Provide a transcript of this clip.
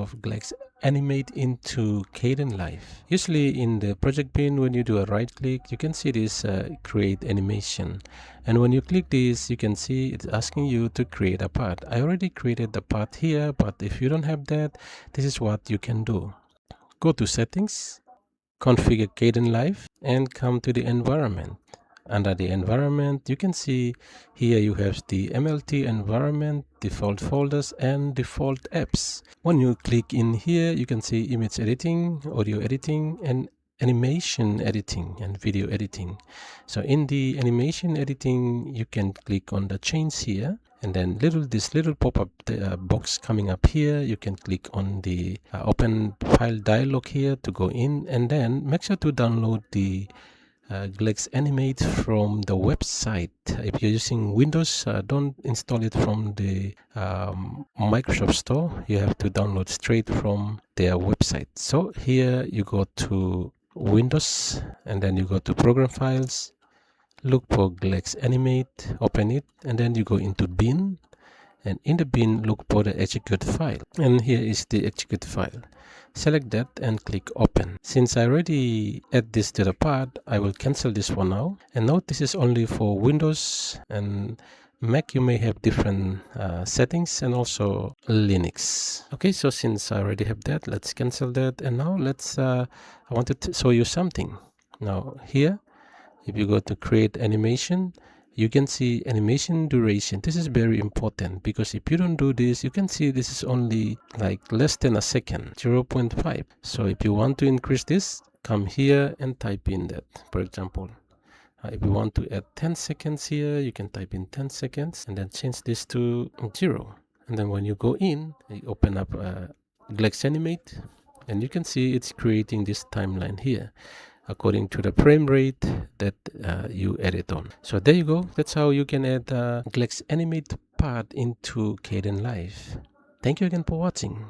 of Glaxnimate into Kdenlive. Usually in the project bin, when you do a right click, you can see this create animation, and when you click this, you can see it's asking you to create a path. I already created the path here, but if you don't have that, this is what you can do. Go to settings, configure Kdenlive, and come to the environment. Under the environment, you can see here you have the MLT environment, default folders, and default apps. When you click in here, you can see image editing, audio editing, and animation editing and video editing. So in the animation editing, you can click on the change here, and then this little pop-up box coming up here, you can click on the open file dialog here to go in, and then make sure to download the Glaxnimate from the website. If you're using Windows, don't install it from the Microsoft Store. You have to download straight from their website. So here you go to Windows, and then you go to Program Files, look for Glaxnimate, open it, and then you go into bin, and in the bin look for the execute file, and here is the execute file. Select that and click open. Since I already add this to the path, I will cancel this one now. And note this is only for Windows, and Mac you may have different settings, and also Linux. Okay, so since I already have that, let's cancel that. And now I wanted to show you something. Now here, if you go to create animation, you can see animation duration. This is very important, because if you don't do this, you can see this is only like less than a second, 0.5. So if you want to increase this, come here and type in that. For example, if you want to add 10 seconds here, you can type in 10 seconds and then change this to 0. And then when you go in, you open up Glaxnimate, and you can see it's creating this timeline here according to the frame rate that you edit on. So there you go. That's how you can add Glaxnimate Path into Kdenlive. Thank you again for watching.